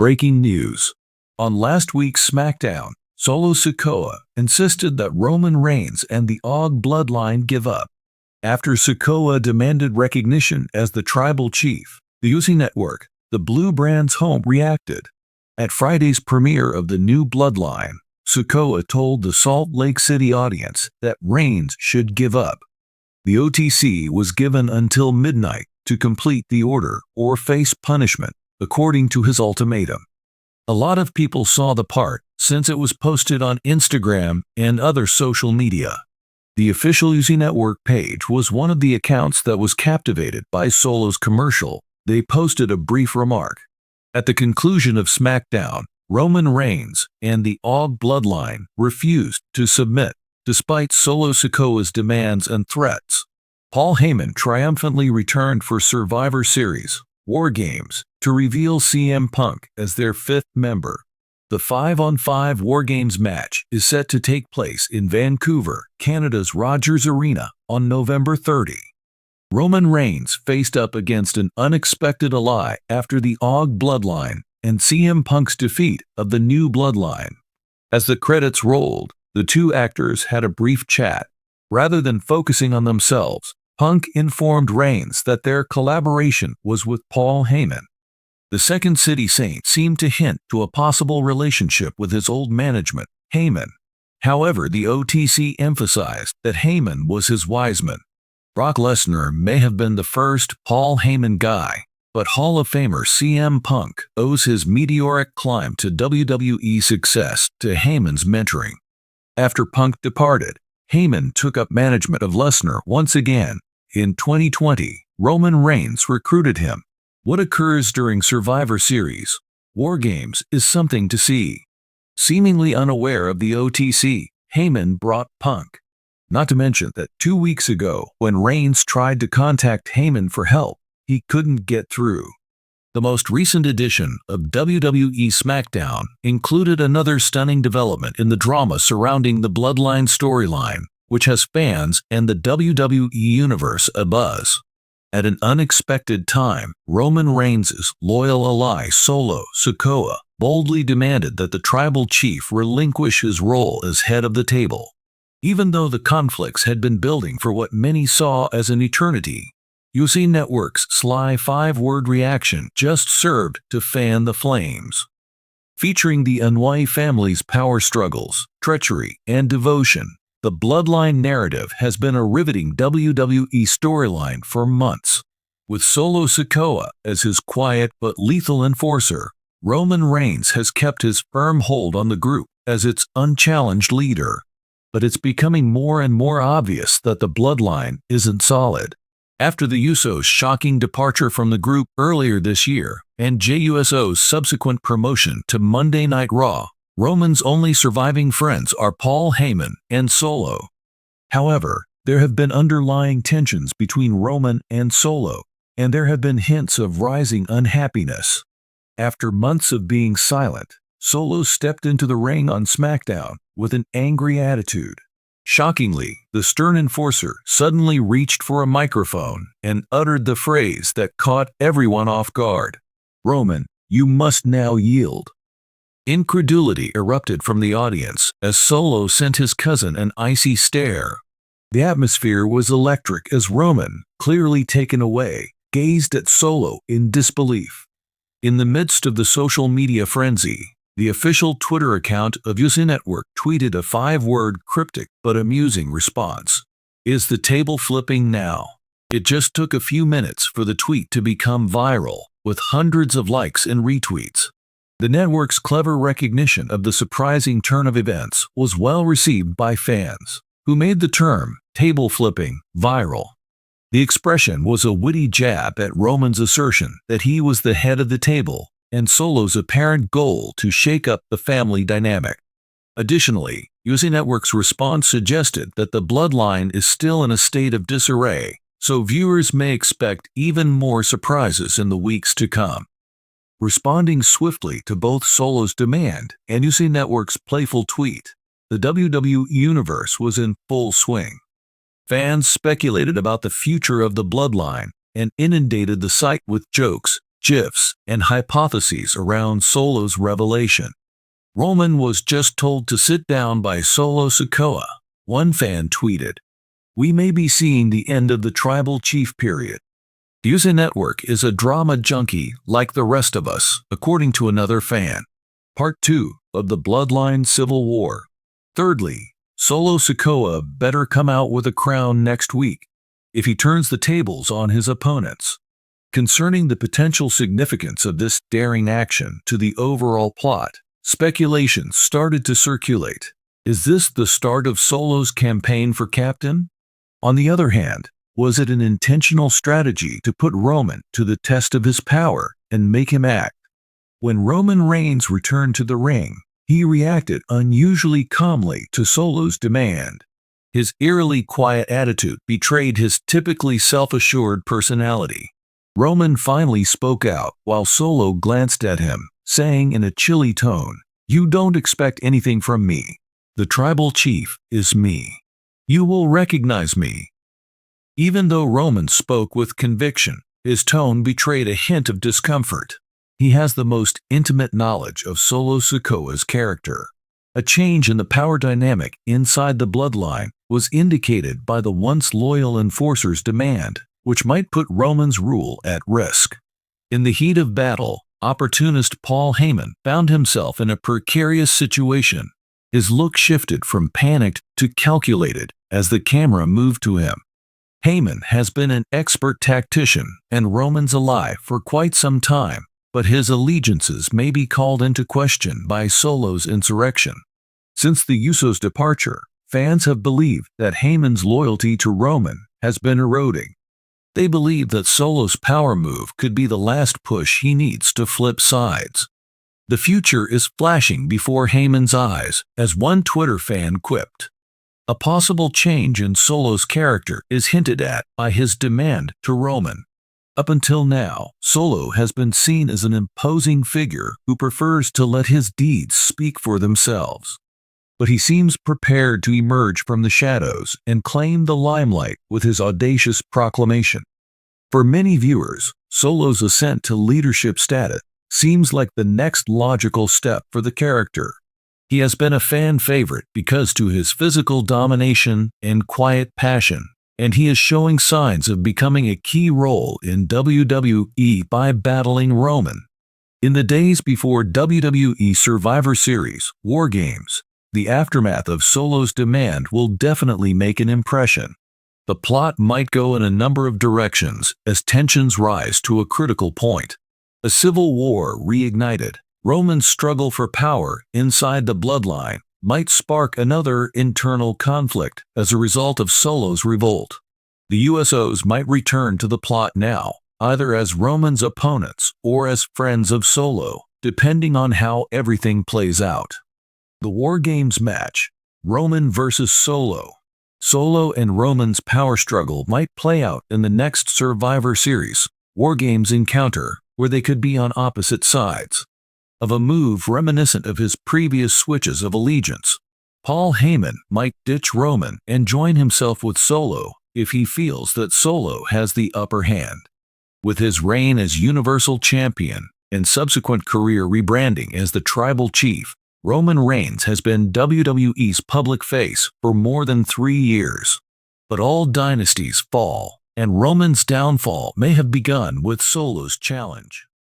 Breaking news. On last week's SmackDown, Solo Sikoa insisted that Roman Reigns and the Og bloodline give up. After Sikoa demanded recognition as the tribal chief, the UFC Network, the Blue Brand's home, reacted. At Friday's premiere of the new bloodline, Sikoa told the Salt Lake City audience that Reigns should give up. The OTC was given until midnight to complete the order or face punishment, according to his ultimatum. A lot of people saw the part since it was posted on Instagram and other social media. The official UFC Network page was one of the accounts that was captivated by Solo's commercial. They posted a brief remark. At the conclusion of SmackDown, Roman Reigns and the Og bloodline refused to submit, despite Solo Sikoa's demands and threats. Paul Heyman triumphantly returned for Survivor Series War Games to reveal CM Punk as their fifth member. The 5-on-5 War Games match is set to take place in Vancouver, Canada's Rogers Arena on November 30. Roman Reigns faced up against an unexpected ally after the Og bloodline and CM Punk's defeat of the new bloodline. As the credits rolled, the two actors had a brief chat. Rather than focusing on themselves, Punk informed Reigns that their collaboration was with Paul Heyman. The Second City Saint seemed to hint to a possible relationship with his old management, Heyman. However, the OTC emphasized that Heyman was his wise man. Brock Lesnar may have been the first Paul Heyman guy, but Hall of Famer CM Punk owes his meteoric climb to WWE success to Heyman's mentoring. After Punk departed, Heyman took up management of Lesnar once again. In 2020, Roman Reigns recruited him. What occurs during Survivor Series War Games is something to see. Seemingly unaware of the OTC, Heyman brought Punk. Not to mention that 2 weeks ago, when Reigns tried to contact Heyman for help, he couldn't get through. The most recent edition of WWE SmackDown included another stunning development in the drama surrounding the Bloodline storyline, which has fans and the WWE Universe abuzz. At an unexpected time, Roman Reigns' loyal ally Solo Sikoa boldly demanded that the tribal chief relinquish his role as head of the table. Even though the conflicts had been building for what many saw as an eternity, UFC Network's sly 5-word reaction just served to fan the flames. Featuring the Anoa'i family's power struggles, treachery, and devotion, the Bloodline narrative has been a riveting WWE storyline for months. With Solo Sikoa as his quiet but lethal enforcer, Roman Reigns has kept his firm hold on the group as its unchallenged leader. But it's becoming more and more obvious that the Bloodline isn't solid. After the Usos' shocking departure from the group earlier this year and Jey Uso's subsequent promotion to Monday Night Raw, Roman's only surviving friends are Paul Heyman and Solo. However, there have been underlying tensions between Roman and Solo, and there have been hints of rising unhappiness. After months of being silent, Solo stepped into the ring on SmackDown with an angry attitude. Shockingly, the stern enforcer suddenly reached for a microphone and uttered the phrase that caught everyone off guard. "Roman, you must now yield." Incredulity erupted from the audience as Solo sent his cousin an icy stare. The atmosphere was electric as Roman, clearly taken away, gazed at Solo in disbelief. In the midst of the social media frenzy, the official Twitter account of UFC Network tweeted a 5-word cryptic but amusing response. "Is the table flipping now?" It just took a few minutes for the tweet to become viral, with hundreds of likes and retweets. The network's clever recognition of the surprising turn of events was well received by fans, who made the term "table flipping" viral. The expression was a witty jab at Roman's assertion that he was the head of the table and Solo's apparent goal to shake up the family dynamic. Additionally, UFC Network's response suggested that the Bloodline is still in a state of disarray, so viewers may expect even more surprises in the weeks to come. Responding swiftly to both Solo's demand and UFC Network's playful tweet, the WWE Universe was in full swing. Fans speculated about the future of the Bloodline and inundated the site with jokes, GIFs, and hypotheses around Solo's revelation. Roman was just told to sit down by Solo Sikoa, one fan tweeted. We may be seeing the end of the tribal chief period. USA Network is a drama junkie like the rest of us, according to another fan. Part 2 of the Bloodline Civil War. Thirdly, Solo Sikoa better come out with a crown next week if he turns the tables on his opponents. Concerning the potential significance of this daring action to the overall plot, speculations started to circulate. Is this the start of Solo's campaign for captain? On the other hand, was it an intentional strategy to put Roman to the test of his power and make him act? When Roman Reigns returned to the ring, he reacted unusually calmly to Solo's demand. His eerily quiet attitude betrayed his typically self-assured personality. Roman finally spoke out while Solo glanced at him, saying in a chilly tone, "You don't expect anything from me. The tribal chief is me. You will recognize me." Even though Roman spoke with conviction, his tone betrayed a hint of discomfort. He has the most intimate knowledge of Solo Sikoa's character. A change in the power dynamic inside the bloodline was indicated by the once loyal enforcer's demand, which might put Roman's rule at risk. In the heat of battle, opportunist Paul Heyman found himself in a precarious situation. His look shifted from panicked to calculated as the camera moved to him. Heyman has been an expert tactician and Roman's ally for quite some time, but his allegiances may be called into question by Solo's insurrection. Since the Usos' departure, fans have believed that Heyman's loyalty to Roman has been eroding. They believe that Solo's power move could be the last push he needs to flip sides. The future is flashing before Heyman's eyes, as one Twitter fan quipped. A possible change in Solo's character is hinted at by his demand to Roman. Up until now, Solo has been seen as an imposing figure who prefers to let his deeds speak for themselves. But he seems prepared to emerge from the shadows and claim the limelight with his audacious proclamation. For many viewers, Solo's ascent to leadership status seems like the next logical step for the character. He has been a fan favorite because to his physical domination and quiet passion, and he is showing signs of becoming a key role in WWE by battling Roman. In the days before WWE Survivor Series War Games, the aftermath of Solo's demand will definitely make an impression. The plot might go in a number of directions as tensions rise to a critical point. A civil war reignited, Roman's struggle for power inside the bloodline might spark another internal conflict as a result of Solo's revolt. The USOs might return to the plot now, either as Roman's opponents or as friends of Solo, depending on how everything plays out. The War Games match, Roman versus Solo. Solo and Roman's power struggle might play out in the next Survivor Series War Games encounter, where they could be on opposite sides of a move reminiscent of his previous switches of allegiance. Paul Heyman might ditch Roman and join himself with Solo if he feels that Solo has the upper hand. With his reign as Universal Champion and subsequent career rebranding as the Tribal Chief, Roman Reigns has been WWE's public face for more than 3 years. But all dynasties fall, and Roman's downfall may have begun with Solo's challenge.